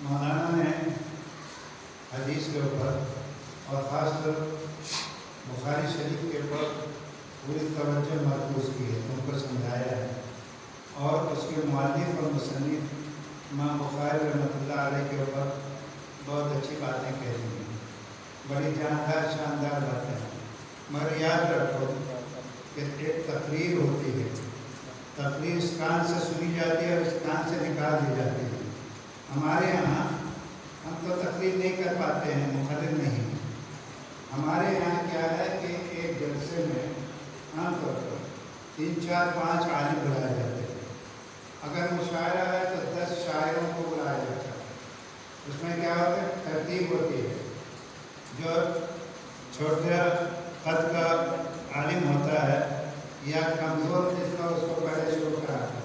مولانا نے حدیث کے اوپر اور خاص طور بخاری شریف کے اوپر پوری توجہ مرکوز کی ہے، ان کو سمجھایا ہے، اور اس کے مؤلف اور مصنف امام بخاری رحمۃ اللہ علیہ کے اوپر بہت اچھی باتیں کہہ دی ہیں، بڑی جاندار شاندار باتیں ہیں۔ مگر یاد رکھو کہ ایک تقریر ہوتی ہے، تقریر اس کان سے سنی جاتی ہے اور اس کان سے نکال دی جاتی ہے۔ ہمارے یہاں ہم تو تقریر نہیں کر پاتے ہیں، مقرر نہیں۔ ہمارے یہاں کیا ہے کہ ایک جلسے میں عام طور پر 3 4 5 عالم بلائے جاتے ہیں۔ اگر مشاعرہ ہے تو 10 شاعروں کو بلایا جاتا ہے۔ اس میں کیا ہوتا ہے، ترتیب ہوتی ہے۔ جو چھوٹے قد کا عالم ہوتا ہے یا کمزور جس کا، اس کو پہلے شروع کراتا ہے۔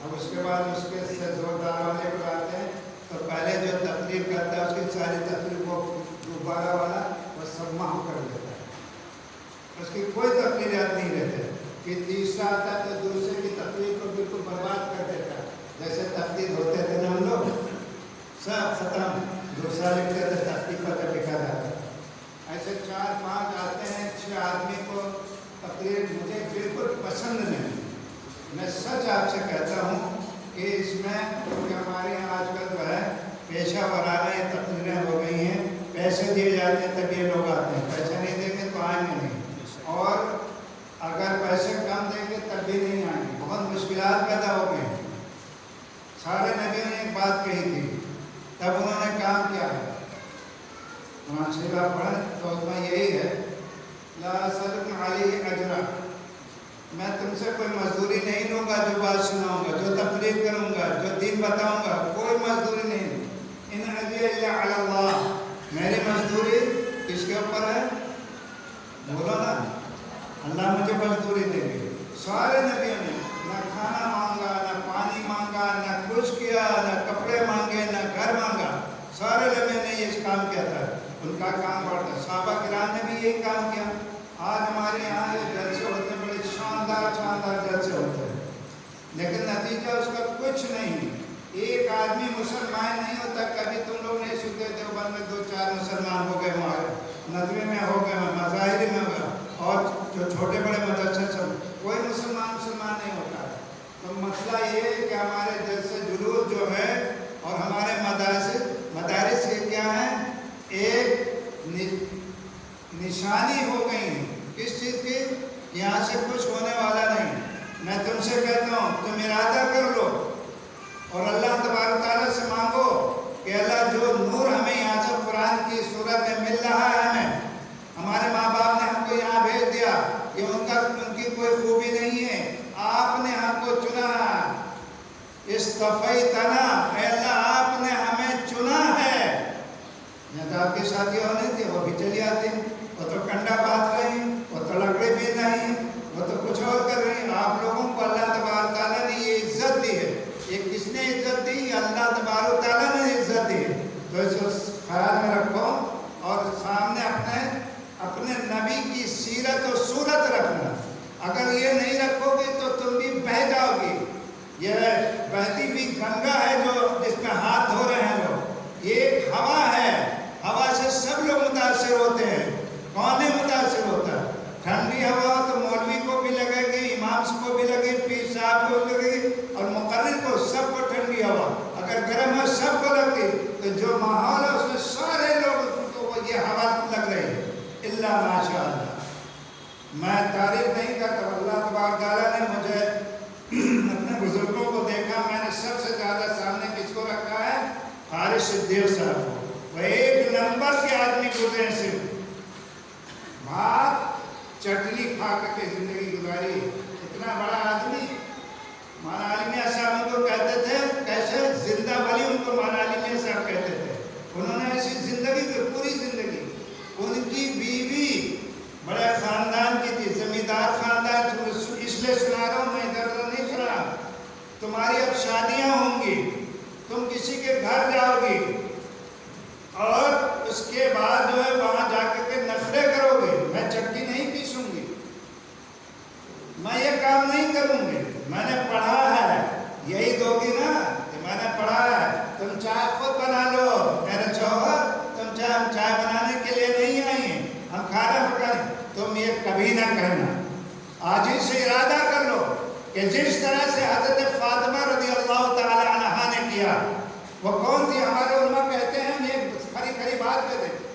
اب اس کے بعد اس کے سے زوردار والے بلاتے ہیں، تو پہلے جو تقریر کرتا ہے اس کی ساری تقریر کو دوبارہ والا وہ سماع کر دیتا ہے، اس کی کوئی تقریر یاد نہیں رہتے۔ پھر تیسرا آتا ہے تو دوسرے کی تقریر کو بالکل برباد کر دیتا ہے۔ جیسے تقریر ہوتے تھے نا ہم لوگ، سب ختم، دوسرا لکھتے تھے، تقریر پر لکھا جاتا ہے۔ ایسے 4 5 آتے ہیں، 6 آدمی کو تقریر مجھے بالکل پسند نہیں۔ میں سچ آپ سے کہتا ہوں کہ اس میں کیونکہ ہمارے یہاں آج کل جو ہے پیشہ ورانہ یہ تقریریں ہو گئی ہیں، پیسے دیے جاتے ہیں تب یہ لوگ آتے ہیں، پیسے نہیں دیں گے تو آئیں گے نہیں، اور اگر پیسے کم دیں گے تب بھی نہیں آئیں گے۔ بہت مشکلات پیدا ہو گئی ہیں۔ سارے نبیوں نے ایک بات کہی تھی، تب انہوں نے کام کیا ہے۔ قرآن شریف آپ پڑھیں تو اس میں یہی ہے، لا اسألکم علیہ اجرا، میں تم سے کوئی مزدوری نہیں لوں گا، جو بات سناؤں گا، جو تقریر کروں گا، جو دین بتاؤں گا، کوئی مزدوری نہیں لوں۔ ان اجریہ الا علی اللہ، میری مزدوری کس کے اوپر ہے؟ بولو نا، اللہ مجھے مزدوری دے گی۔ سارے نبیوں نے نہ کھانا مانگا، نہ پانی مانگا، نہ کچھ کیا، نہ کپڑے مانگے، نہ گھر مانگا، سارے نبیوں نے یہ کام کیا تھا۔ ان کا کام بڑھتا، صحابہ کرام نے بھی یہی کام کیا۔ آج ہمارے یہاں یہ جلسے ہوتے ہیں، بڑے شاندار جلسے ہوتے ہیں، لیکن نتیجہ اس کا کچھ نہیں۔ ایک آدمی مسلمان نہیں ہوتا۔ کبھی تم لوگ نہیں سنتے دیوبند میں 2 4 مسلمان ہو گئے، ہمارے ندوے میں ہو گئے، مظاہرے میں ہو گئے، اور جو چھوٹے بڑے مدرسے سب، کوئی مسلمان نہیں ہوتا ہے۔ تو مسئلہ یہ ہے کہ ہمارے جلسے جلوس جو ہے اور ہمارے مدارس یہ کیا ہیں، ایک نشانی ہو گئی ہے کس چیز کی؟ یہاں سے کچھ ہونے والا نہیں۔ میں تم سے کہتا ہوں تم ارادہ کر لو اور اللہ تبارک تعالیٰ سے مانگو کہ اللہ جو نور ہمیں یہاں سے قرآن کی صورت میں مل رہا ہے، ہمارے ماں باپ نے ہم کو یہاں بھیج دیا، یہ ان کی کوئی خوبی نہیں ہے، آپ نے ہم کو چنا، استفیتنا، اے اللہ آپ نے ہمیں چنا ہے۔ یا تو آپ کے ساتھی ہونے تھے، وہ بھی چلی آتے ہیں، وہ تو کنڈا بات رہی ہیں، وہ تو لکڑی بھی نہیں، وہ تو کچھ اور کر رہی ہیں۔ آپ لوگوں کو اللہ تبارک تعالیٰ نے یہ عزت دی ہے۔ یہ کس نے عزت دی؟ اللہ تبارک تعالیٰ نے عزت دی ہے۔ تو اس کو خیال میں رکھو اور سامنے اپنے نبی کی سیرت و صورت رکھنا۔ اگر یہ نہیں رکھو گے تو تم بھی بہہ جاؤ گی۔ یہ بہتی ہوئی گنگا ہے جو جس میں ہاتھ دھو رہے ہیں لوگ، یہ ایک ہوا ہے، ہوا سے سب لوگ متاثر ہوتے ہیں۔ کون متاثر ہوتا ہے؟ ٹھنڈی ہوا تو مولوی کو بھی لگے گی، امام کو بھی لگے گی، پیر صاحب کو بھی لگے گی، اور مقرر کو، سب کو ٹھنڈی ہوا۔ اگر گرم ہے سب کو لگتی، تو جو ماحول ہے اس میں سارے لوگ کو یہ ہوا لگ رہی ہے، الا ماشاء اللہ۔ میں تعریف نہیں کرتا، اللہ تبارک تعالیٰ نے مجھے اپنے بزرگوں کو دیکھا، میں نے سب سے زیادہ سامنے کس کو رکھا ہے؟ حارث صدیق صاحب کو۔ وہ 1 نمبر کے آدمی گزرے، صرف بھات چٹنی کھا کر کے زندگی گزاری۔ اتنا بڑا آدمی، مولانا علی میاں صاحب کو کہتے تھے، کیسے زندہ ولی ان کو مولانا علی میاں صاحب کہتے تھے۔ انہوں نے ایسی زندگی کی، پوری زندگی، ان کی بیوی بڑے خاندان کی تھی، زمیندار خاندان، اس لیے سنا رہا ہوں، میں ادھر ادھر نہیں سنا۔ تمہاری اب شادیاں ہوں گی، تم کسی کے گھر جاؤ گی، اور اس کے بعد جو ہے وہاں جا کے نخرے کرو گے، میں چٹنی نہیں پیسوں گی، میں یہ کام نہیں کروں گی، میں نے پڑھا ہے، یہی دو گی نا کہ میں نے پڑھا ہے، تم چاہے خود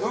2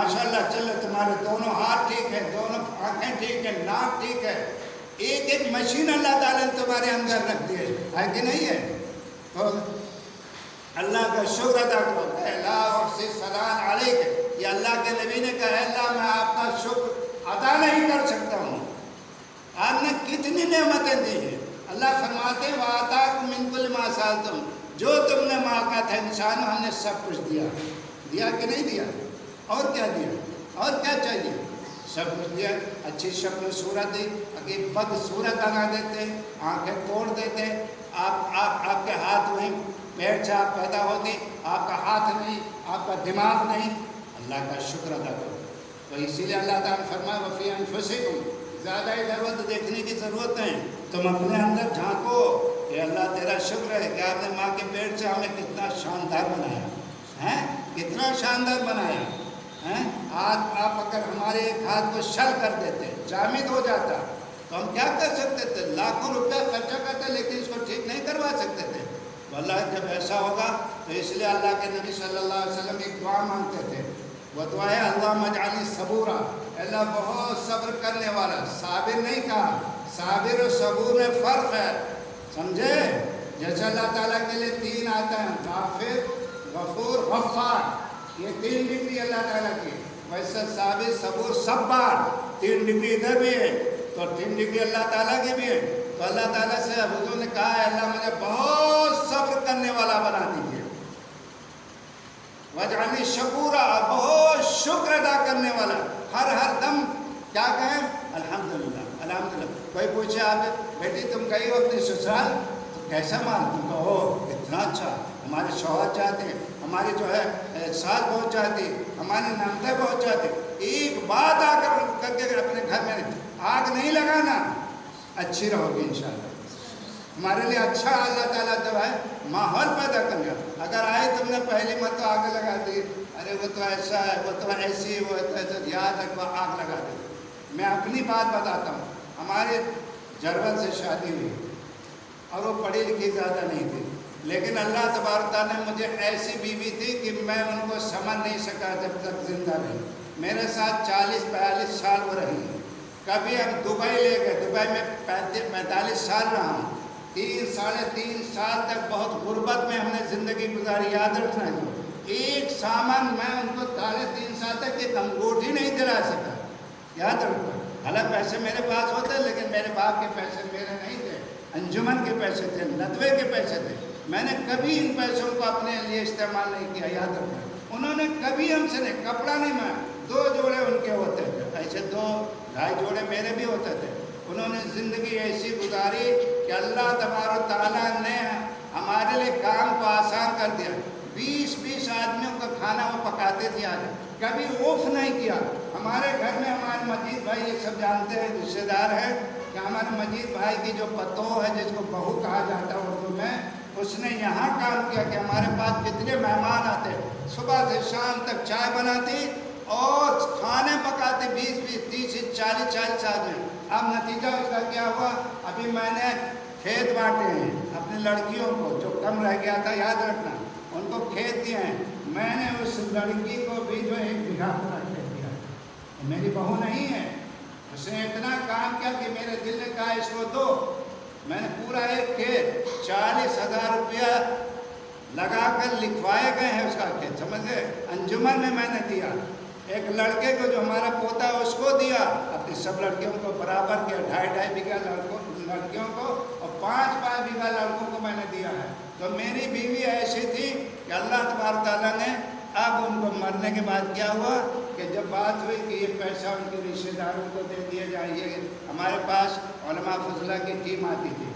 ماشاءاللہ چلو تمہارے دونوں ہاتھ ٹھیک ہے، دونوں آنکھیں ٹھیک ہے، ناک ٹھیک ہے، ایک ایک مشین اللہ تعالیٰ نے تمہارے اندر رکھ دی ہے کہ نہیں ہے؟ تو اللہ کا شکر ادا کرو کہ لا احصی ثناء علیک، یہ اللہ کے نبی نے کہا اللہ میں آپ کا شکر ادا نہیں کر سکتا ہوں، آپ نے کتنی نعمتیں دی ہیں۔ اللہ فرماتے ہیں وَآتَاكُم مِّن كُلِّ مَا سَأَلْتُمْ، جو تم نے مانگا تھا انسان ہم نے سب کچھ دیا، دیا کہ نہیں دیا؟ اور کیا دیا؟ اور کیا چاہیے؟ سب کچھ دیا، اچھی شکل و صورت دی، اگر بد صورت بنا دیتے، آنکھیں توڑ دیتے، آپ کے ہاتھ وہیں پیٹ سے آپ پیدا ہوتی، آپ کا ہاتھ نہیں، آپ کا دماغ نہیں، اللہ کا شکر ادا کرو۔ تو اسی لیے اللہ تعالیٰ فرمایا وَفِي أَنفُسِكُمْ، زیادہ ادھر ادھر دیکھنے کی ضرورت نہیں، تم اپنے اندر جھانکو کہ اللہ تیرا شکر ہے کہ آپ نے ماں کے پیٹ سے ہمیں کتنا شاندار بنایا ہے، کتنا شاندار بنایا ہے۔ آج آپ اگر ہمارے ایک ہاتھ کو شل کر دیتے، جامد ہو جاتا، تو ہم کیا کر سکتے تھے؟ لاکھوں روپیہ خرچہ کرتے لیکن اس کو ٹھیک نہیں کروا سکتے تھے۔ تو اللہ جب ایسا ہوگا تو اس لیے اللہ کے نبی صلی اللہ علیہ وسلم ایک دعا مانگتے تھے، وہ دعا ہے اللہم اجعلنی صبورا، اللہ بہت صبر کرنے والا، صابر نہیں کہا، صابر و صبور میں فرق ہے، سمجھے؟ جیسے اللہ تعالیٰ کے لیے تین آتے ہیں، غافر، غفور، غفار، یہ تین ڈگری اللہ تعالیٰ کی، ویسے صابر، صبور، صبار، تین ڈگری ادھر بھی ہے تو تین ڈگری اللہ تعالیٰ کی بھی ہے۔ تو اللہ تعالیٰ سے حضور نے کہا ہے اللہ مجھے بہت صبر کرنے والا بنا دیجیے، وَاجْعَلْنِي شَكُورًا، بہت شکر ادا کرنے والا، ہر دم کیا کہیں الحمدللہ الحمدللہ۔ کوئی پوچھے آپ بیٹی تم گئی ہو اپنے سسرال تو کیسا مال؟ تم کہو اتنا اچھا، ہمارے شوہر چاہتے ہیں، ہماری جو ہے ساس بہت چاہتی، ہماری نندیں بہت چاہتی، ایک بات آ کر کے اپنے گھر میں آگ نہیں لگانا، اچھی رہو گی انشاءاللہ، ہمارے لیے اچھا اللہ تعالیٰ جو ہے ماحول پیدا کر گیا۔ اگر آئے تم نے پہلی مرتبہ آگ لگا دی، ارے وہ تو ایسا ہے، وہ تو ایسی، وہ تو ایسا، یاد رکھو آگ لگا دی۔ میں اپنی بات بتاتا ہوں، ہمارے جرول سے شادی ہوئی اور وہ پڑھی لکھی زیادہ نہیں تھی، لیکن اللہ تبارک تعالیٰ نے مجھے ایسی بیوی تھی کہ میں ان کو سمجھ نہیں سکا جب تک زندہ رہی، میرے ساتھ 40-42 سال وہ رہی۔ کبھی ہم دبئی لے گئے، دبئی میں 45 سال رہا ہوں، 3-3.5 سال تک بہت غربت میں ہم نے زندگی گزاری، یاد رکھنا ہے۔ ایک سامان میں ان کو 3 سال تک ایک انگوٹھی نہیں دلا سکا، یاد رکھنا۔ حالانکہ پیسے میرے پاس ہوتے لیکن میرے باپ کے پیسے میرے نہیں تھے، انجمن کے پیسے تھے، ندوے کے پیسے تھے، میں نے کبھی ان پیسوں کو اپنے لیے استعمال نہیں کیا، یاد رکھنا۔ انہوں نے کبھی ہم سے نہیں، کپڑا نہیں مانگا، 2 جوڑے ان کے ہوتے تھے، ایسے 2-2.5 جوڑے میرے بھی ہوتے تھے۔ انہوں نے زندگی ایسی گزاری کہ اللہ تبارک تعالیٰ نے ہمارے لیے کام کو آسان کر دیا۔ 20 آدمیوں کا کھانا وہ پکاتے تھے، آج کبھی اوف نہیں کیا۔ ہمارے گھر میں ہمارے مجید بھائی یہ سب جانتے ہیں، رشتے دار ہیں، کہ ہمارے مجید بھائی کی جو پتو ہے جس کو بہو کہا جاتا ہے اردو میں، اس نے یہاں کام کیا کہ ہمارے پاس کتنے مہمان آتے، صبح سے شام تک چائے بناتی اور کھانے پکاتے 20-30-40 آدمی۔ اب نتیجہ اس کا کیا ہوا؟ ابھی میں نے کھیت بانٹے ہیں اپنی لڑکیوں کو، جو کم رہ گیا تھا یاد رکھنا، ان کو کھیت دیے ہیں۔ میں نے اس لڑکی کو بھی جو 1 بیگھا پورا کھیت دیا، میری بہو نہیں ہے، اس نے اتنا کام کیا کہ میرے دل نے کہا اس کو دو۔ میں نے پورا ایک کھیت 40,000 روپیہ لگا کر لکھوائے گئے ہیں اس کا کھیت، سمجھ گئے؟ انجمن میں نے دیا، ایک لڑکے کو جو ہمارا پوتا ہے اس کو دیا، اپنی سب لڑکیوں کو برابر کیا، 2.5 بیگھا لڑکیوں کو اور 5 بیگھا لڑکوں کو میں نے دیا ہے۔ تو میری بیوی ایسی تھی کہ اللہ تبارک تعالیٰ نے اب ان کو مرنے کے بعد کیا ہوا کہ جب بات ہوئی کہ یہ پیسہ ان کے رشتے داروں کو دے دیا جائے، ہمارے پاس علماء فضلہ کی ٹیم آتی تھی،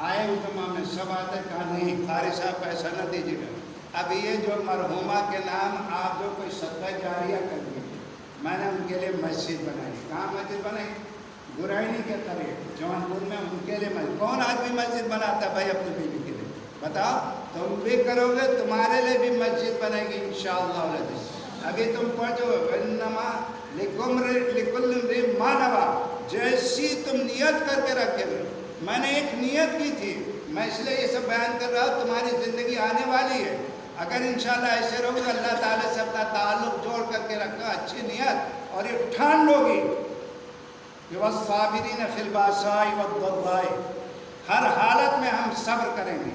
آئے علماء میں سب آتے، کہا نہیں قاری صاحب پیسہ نہ دیجیے گا، اب یہ جو مرحومہ کے نام آپ جو کوئی صدقہ جاریہ کر دیجیے۔ میں نے ان کے لیے مسجد بنائی۔ کہاں مسجد بنائی؟ گرائنی کے طریق جون پور میں، ان کے لیے مسجد۔ کون آدمی مسجد بناتا ہے بھائی اپنی بیوی کے لیے؟ بتاؤ، تم بھی کرو گے تمہارے لیے بھی مسجد بنے گی انشاءاللہ۔ ابھی تم پڑھو انما لکل امرئ ما نوی، جیسی تم نیت کر کے رکھے ہوئے۔ میں نے ایک نیت کی تھی، میں اس لیے یہ سب بیان کر رہا ہوں، تمہاری زندگی آنے والی ہے، اگر انشاءاللہ ایسے رہو گے، اللہ تعالیٰ سے اپنا تعلق جوڑ کر کے رکھا، اچھی نیت اور یہ ٹھان لو گی کہ والصابرین فی الباساء والضراء، ہر حالت میں ہم صبر کریں گے،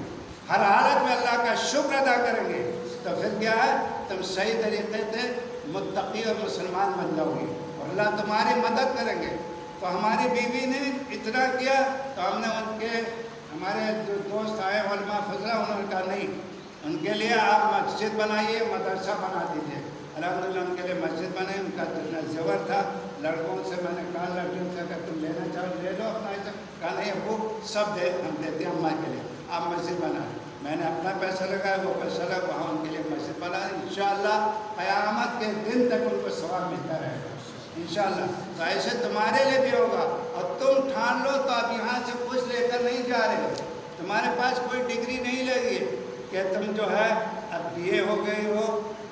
ہر حالت میں اللہ کا شکر ادا کریں گے، تو پھر کیا ہے، تم صحیح طریقے سے متقی اور مسلمان بن جاؤ گے اور اللہ تمہاری مدد کریں گے۔ تو ہماری بیوی نے اتنا کیا تو ہم نے ان کے، ہمارے جو دوست آئے علماء فضلہ، انہوں نے کہا نہیں، ان کے لیے آپ مسجد بنائیے، مدرسہ بنا دیجیے۔ الحمدللہ ان کے لیے مسجد بنے، ان کا جتنا زیور تھا لڑکوں سے میں نے کہا، لڑکیوں سے اگر تم لینا چاہو لے لو اپنا حصہ، کہا نہیں ابو سب دے ہم دیتے ہیں اماں کے لیے، آپ مسجد بنائیں۔ میں نے اپنا پیسہ لگایا، وہ پیسہ لگا، وہاں ان کے لیے مسجد بنائیں، انشاءاللہ قیامت کے دن تک ان کو ثواب ملتا رہے گا انشاءاللہ۔ تو ایسے تمہارے لیے بھی ہوگا، اور تم ٹھان لو تو اب یہاں سے کچھ لے کر نہیں جا رہے ہو، تمہارے پاس کوئی ڈگری نہیں لگی کہ تم جو ہے اب بی اے ہو گئی ہو،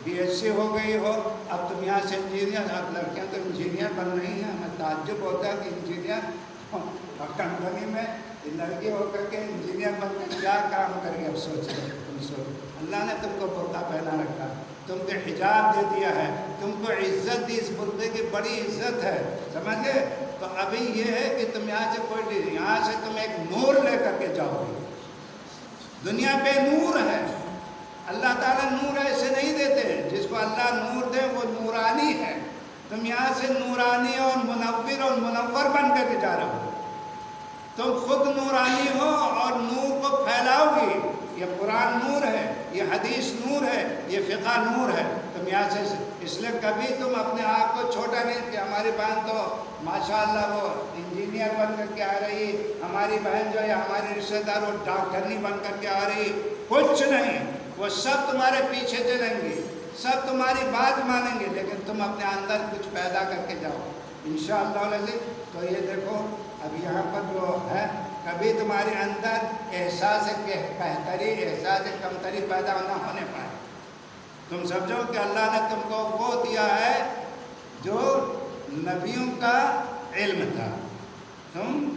بی ایس سی ہو گئی ہو، اب تم یہاں سے انجینئر، اب لڑکیاں تو انجینئر بن رہی ہیں، ہمیں تعجب ہوتا ہے کہ انجینئر کمپنی میں لڑکی ہو کر کے انجینئر بن کے کیا کام کریں گے، اب سوچ رہے تم سوچ، اللہ نے تم کو برقع پہنا رکھا، تم کو حجاب دے دیا ہے، تم کو عزت دی، اس برقعے کی بڑی عزت ہے، سمجھ گئے؟ تو ابھی یہ ہے کہ تم یہاں سے کوئی، یہاں سے تم ایک نور لے کر کے جاؤ گے، دنیا پہ نور ہے، اللہ تعالیٰ نور ایسے نہیں دیتے، جس کو اللہ نور دے وہ نورانی ہے، تم یہاں سے نورانی اور منور بن کر کے جا رہے ہو، تم خود نورانی ہو اور نور کو پھیلاؤ گی، یہ قرآن نور ہے، یہ حدیث نور ہے، یہ فقہ نور ہے، تم یہاں سے، اس لیے کبھی تم اپنے آپ کو چھوٹا نہیں کہ ہماری بہن تو ماشاءاللہ وہ انجینئر بن کر کے آ رہی، ہماری بہن جو ہے ہماری رشتہ دار وہ ڈاکٹرنی بن کر کے آ رہی، کچھ نہیں، وہ سب تمہارے پیچھے چلیں گے، سب تمہاری بات مانیں گے، لیکن تم اپنے اندر کچھ پیدا کر کے جاؤ انشاءاللہ العزیز۔ تو یہ دیکھو اب یہاں پر جو ہے، کبھی تمہارے اندر احساس بہتری، احساس کمتری پیدا نہ ہونے پائے، تم سمجھو کہ اللہ نے تم کو وہ دیا ہے جو نبیوں کا علم تھا، تم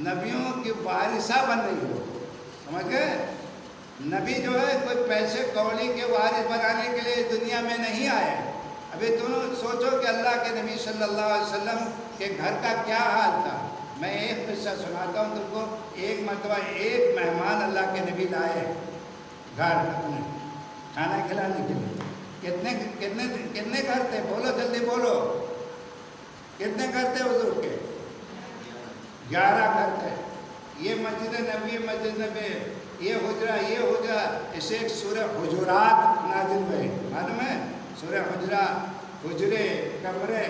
نبیوں کی وارثہ بن رہی ہو، سمجھ گئے؟ نبی جو ہے کوئی پیسے کوڑی کے وارث بنانے کے لیے دنیا میں نہیں آئے۔ ابھی تم سوچو کہ اللہ کے نبی صلی اللہ علیہ وسلم کے گھر کا کیا حال تھا۔ میں ایک قصہ سناتا ہوں تم کو۔ ایک مرتبہ ایک مہمان اللہ کے نبی لائے گھر اپنے کھانا کھلانے کے لیے۔ کتنے گھر تھے؟ بولو جلدی بولو، کتنے گھر تھے حضور کے؟ 11 گھر تھے۔ یہ مسجد نبی، مسجد نبی، یہ حجرہ، اسے ایک سورہ حجرات نازل ہوئی، معلوم ہے؟ سورہ حجرات، حجرے، کمرے۔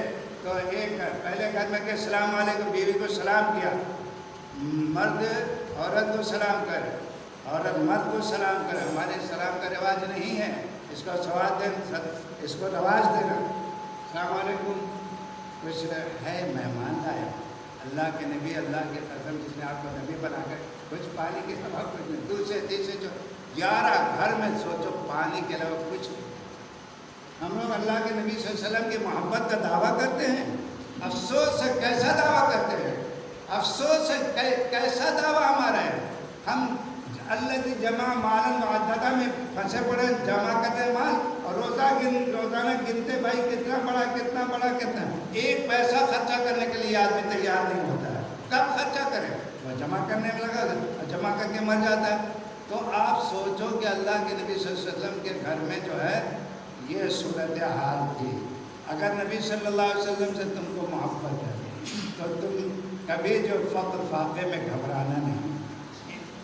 تو ایک پہلے گھر میں کہ السلام علیکم، بیوی کو سلام کیا، مرد عورت کو سلام کرے، عورت مرد کو سلام کرے۔ ہمارے سلام کا رواج نہیں ہے، اس کو سواد دینا، اس کو رواج دینا۔ السلام علیکم، کچھ ہے مہمان آیا، اللہ کے نبی، اللہ کے قسم جس نے آپ کو نبی بنا کر، کچھ پانی کے علاوہ کچھ نہیں، دوسرے تیسرے جو 11 گھر میں سوچو پانی کے علاوہ کچھ نہیں۔ ہم لوگ اللہ کے نبی صلی اللہ علیہ وسلم کی محبت کا دعویٰ کرتے ہیں، افسوس ہے کیسا دعویٰ کرتے ہیں، افسوس ہے کیسا دعویٰ ہمارا ہے۔ ہم اللہ کی جمع مالاً معددہ میں پھنسے پڑے، جمع کرتے ہیں مال اور روزانہ گنتے بھائی کتنا بڑا، ایک پیسہ خرچہ کرنے کے لیے آدمی تیار نہیں ہوتا ہے۔ کب خرچہ کرے؟ وہ جمع کرنے میں لگا اور جمع کر کے مر جاتا ہے۔ تو آپ سوچو کہ اللہ کے نبی صلی اللہ علیہ وسلم کے گھر میں جو ہے یہ صورتحال تھی۔ اگر نبی صلی اللہ علیہ وسلم سے تم کو محبت ہے تو تم کبھی جو فقر فاقے میں گھبرانا نہیں۔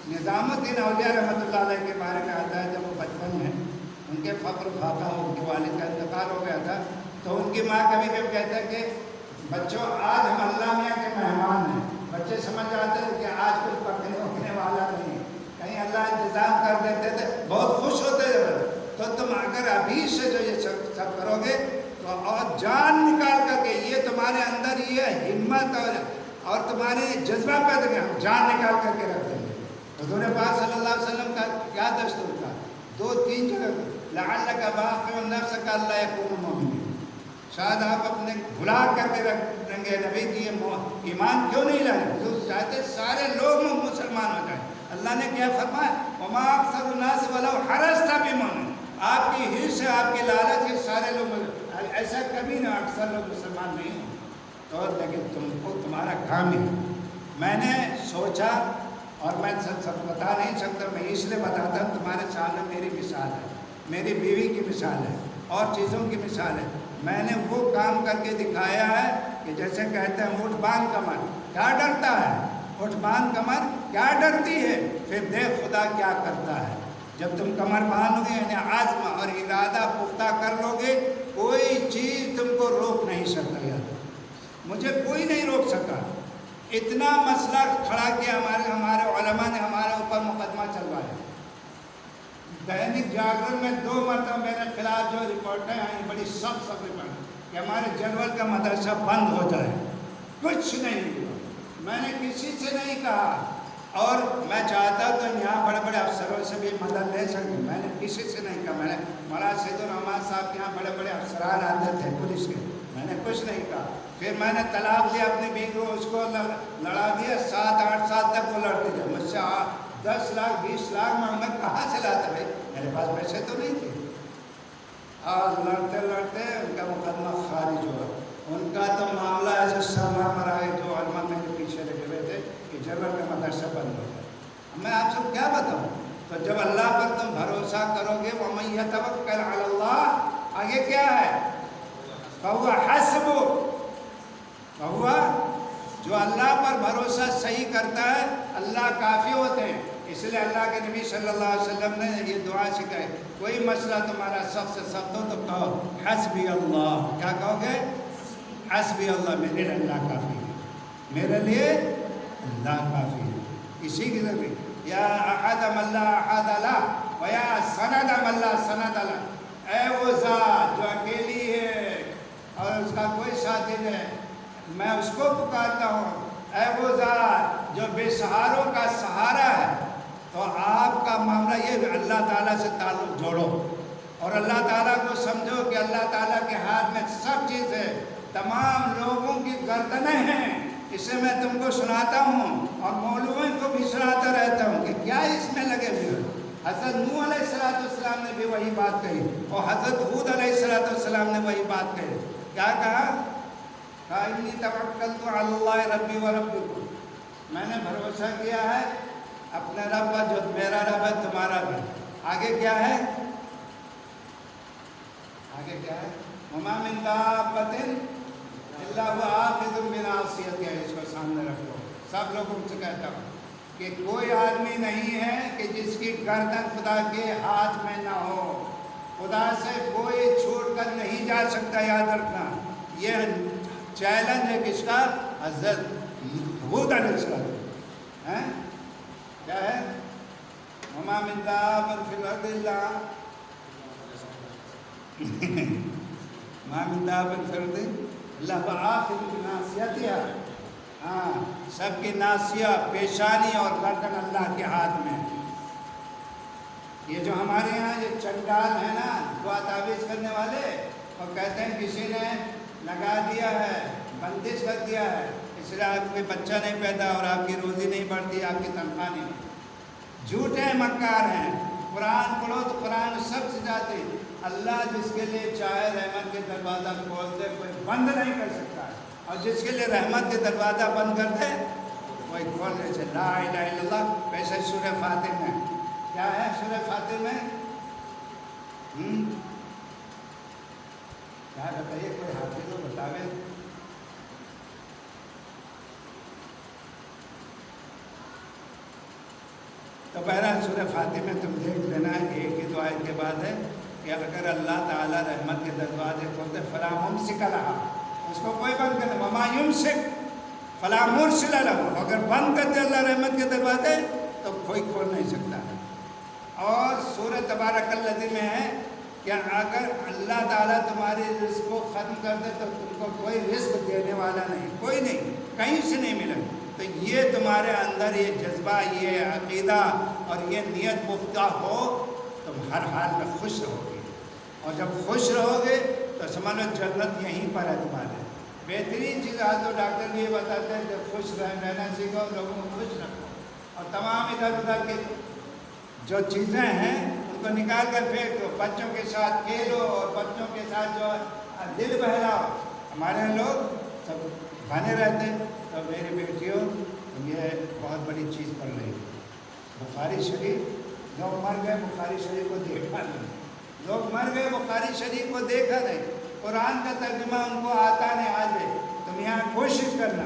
نظام الدین اولیاء رحمۃ اللہ علیہ کے بارے میں آتا ہے، جب وہ بچپن میں ان کے فقر فاقہ، ان کے والد کا انتقال ہو گیا تھا، تو ان کی ماں کبھی کبھی کہتا ہے کہ بچوں آج ہم اللہ میاں کے مہمان ہیں۔ بچے سمجھ جاتے ہیں کہ آج کچھ پکنے والا نہیں، کہیں اللہ انتظام کر دیتے تھے، بہت خوش ہوتے تھے۔ تو تم اگر ابھی سے جو یہ سب کرو گے تو اور جان نکال کر کے، یہ تمہارے اندر یہ ہمت اور تمہارے جذبہ پیدا کریں، ہم جان نکال کر کے رکھ دیں گے۔ حضور پاک صلی اللہ علیہ وسلم کا کیا دستور تھا؟ 2-3 جگہ لعلک باخع نفسک الا یکونوا مؤمنین، شاید آپ اپنے بھلا کر کے رکھیں گے نبی کی ایمان کیوں نہیں لائے، جو چاہتے سارے لوگ مسلمان ہو جائیں۔ اللہ نے کیا فرمایا؟ وما اکثر الناس ولو حرصت بمؤمنین، آپ کی حرص سے، آپ کی لالچ سے سارے لوگ، ایسا کبھی نہ اکثر لوگ مسلمان نہیں ہوں تو لیکن تم کو تمہارا کام ہے. میں نے سوچا اور میں سب بتا نہیں سکتا, میں اس لیے بتاتا ہوں تمہارے سامنے میری مثال ہے, میری بیوی کی مثال ہے اور چیزوں کی مثال ہے. میں نے وہ کام کر کے دکھایا ہے کہ جیسے کہتے ہیں اٹھ باندھ کمر, کیا ڈرتا ہے؟ اٹھ باندھ کمر کیا ڈرتی ہے؟ پھر دیکھ خدا کیا کرتا ہے. جب تم کمر باندھو گے یعنی عزم اور ارادہ پختہ کر لو گے, کوئی چیز تم کو روک نہیں سکتا. یار مجھے کوئی نہیں روک سکا. اتنا مسئلہ کھڑا کیا ہمارے علماء نے ہمارے اوپر مقدمہ چلوایا. دینک جاگرن میں 2 مرتبہ میرے خلاف جو رپورٹیں آئیں بڑی سخت رپورٹ کہ ہمارے جنول کا مدرسہ بند ہو جائے. کچھ نہیں ہوا, میں نے کسی سے نہیں کہا, اور میں چاہتا تو یہاں بڑے بڑے افسروں سے بھی مدد لے سکوں. میں نے کسی سے نہیں کہا. میں نے مولانا سید الرحمان صاحب کے یہاں بڑے بڑے افسران آتے تھے پولیس کے, میں نے کچھ نہیں کہا. پھر میں نے طلاق دیا اپنی بیوی کو, اس کو لڑا دیا. 7-8 سال تک وہ لڑتی رہی مجھ سے. 10 لاکھ 20 لاکھ میں کہاں سے لاتا بھائی, میرے پاس پیسے تو نہیں تھے. اور لڑتے لڑتے ان کا مقدمہ خارج ہوا. ان کا تو معاملہ ایسے سرما مرائے جو علماء میرے پیچھے لگے ہوئے تھے کہ جنرل کا مدرسہ بند ہو گیا. میں آپ سب کیا بتاؤں. تو جب اللہ پر تم بھروسہ کرو گے, وَمَن يَتَوَكَّلْ عَلَى اللَّهِ, آگے کیا ہے؟ فَهُوَ حَسْبُهُ, جو اللہ پر بھروسہ صحیح کرتا ہے اللہ کافی ہوتے ہیں. اس لیے اللہ کے نبی صلی اللہ علیہ وسلم نے یہ دعا سکھائی, کوئی مسئلہ تمہارا سخت سے سخت ہو تو کہو حسبی اللہ. کیا کہو گے؟ حسبی اللہ, میرے لیے اللہ کافی ہے, میرے لیے اللہ کافی ہے. اسی کی ضرورت یا احد من لا احد له و یا سند من لا سند له, اے وہ ذات جو اکیلی ہے اور اس کا کوئی ساتھی نہیں, میں اس کو پکارتا ہوں. اے وہ ذات جو بے سہاروں کا سہارا ہے. تو آپ کا معاملہ یہ ہے, اللہ تعالیٰ سے تعلق جوڑو اور اللہ تعالیٰ کو سمجھو کہ اللہ تعالیٰ کے ہاتھ میں سب چیز ہے. تمام لوگوں کی گردنیں ہیں, اسے میں تم کو سناتا ہوں اور مولویوں کو بھی سناتا رہتا ہوں کہ کیا اس میں لگے ہوئے. حضرت نوح علیہ السلام نے بھی وہی بات کہی اور حضرت ہود علیہ السلام نے وہی بات کہی. کیا کہا؟ انی توکلت علی اللہ ربی و ربکم, میں نے بھروسہ کیا ہے اپنے رب کا جو میرا رب ہے تمہارا بھی. آگے کیا ہے؟ آگے کیا ہے؟ وما من دابۃ الا هو آخذ بناصیتها. اس کو سامنے رکھو. سب لوگوں سے کہتا ہوں کہ کوئی آدمی نہیں ہے کہ جس کی گردن خدا کے ہاتھ میں نہ ہو. خدا سے کوئی چھوٹ کر نہیں جا سکتا, یاد رکھنا. یہ چیلنج ہے کس کا؟ حضرت ہود علیہ السلام. کیا ہے؟ وما من دابۃ فی الارض الا ما من دابۃ فی الارض الا هو آخذ بناصیتها. ہاں, سب کی ناصیہ, پیشانی اور گردن اللہ کے ہاتھ میں. یہ جو ہمارے یہاں یہ چنڈال ہے نا, دعا تعویذ کرنے والے, اور کہتے ہیں کسی نے لگا دیا ہے, بندش کر دیا ہے, اس لیے آپ کوئی بچہ نہیں پیدا اور آپ کی روزی نہیں بڑھتی, آپ کی تنخواہ نہیں. جھوٹے مکار ہیں. قرآن پڑھو تو قرآن سب سے جاتے. اللہ جس کے لیے چاہے رحمت کے دروازہ کھول دے, کوئی بند نہیں کر سکتا, اور جس کے لیے رحمت کے دروازہ بند کر دے کوئی کھول نہیں سکتا. لا الہ الا اللہ. ویسے سورہ فاتر میں کیا ہے؟ سورہ فاتر میں کیا بتائیے, کوئی حافظ ہو بتاوے. تو بہرحال سورہ فاتر میں تم دیکھ لینا, ایک ہی دعا کے بعد ہے کہ اگر اللہ تعالیٰ رحمت کے دروازے کھولتے فلا ممسک لہا, اس کو کوئی بند کر دے. وما یمسک فلا مرسل لہ, اگر بند کر دے اللہ رحمت کے دروازے تو کوئی کھول نہیں سکتا. اور سورہ تبارک الذی میں ہے کہ اگر اللہ تعالیٰ تمہاری رزق کو ختم کر دے تو تم کو کوئی رزق دینے والا نہیں, کوئی نہیں, کہیں سے نہیں ملے. تو یہ تمہارے اندر یہ جذبہ, یہ عقیدہ اور یہ نیت پختہ ہو, تم ہر حال میں خوش رہو گے. اور جب خوش رہو گے تو سمجھ لو جنت یہیں پر ہے تمہارے. بہترین چیز آج تو ڈاکٹر بھی یہ بتاتے ہیں کہ خوش رہنا سیکھو, لوگوں کو خوش رکھو, اور تمام ادھر ادھر کے جو چیزیں ہیں ان کو نکال کر پھینک دو. بچوں کے ساتھ کھیلو اور بچوں کے ساتھ جو دل بہلاؤ. ہمارے لوگ سب بنے رہتے. تو میری بیٹیوں یہ بہت بڑی چیز پڑھ رہی ہے. بخاری شریف لوگ مر گئے, بخاری شریف کو دیکھا نہیں. لوگ مر گئے, بخاری شریف کو دیکھا نہیں. قرآن کا ترجمہ ان کو آتا نہیں آج بھی. تم یہاں کوشش کرنا,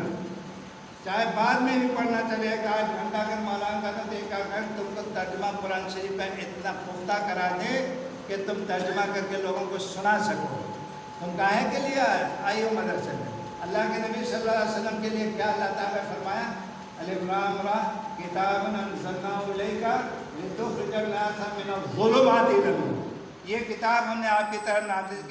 چاہے بعد میں بھی پڑھنا چلے گا, آج گھنٹہ کر مولانا کا تو دیکھا کر تم کو ترجمہ قرآن شریف کا اتنا پختہ کرا دے کہ تم ترجمہ کر کے لوگوں کو سنا سکو. تم کاہے کے لیے آئیو مدرسے میں؟ اللہ کے نبی صلی اللہ علیہ وسلم کے لیے کیا اللہ تعالیٰ نے فرمایا؟ الف لام را کتاب انزلناہ الیک لتخرج الناس من الظلمات الی النور. یہ کتاب ہم نے آپ کی طرف نازل کی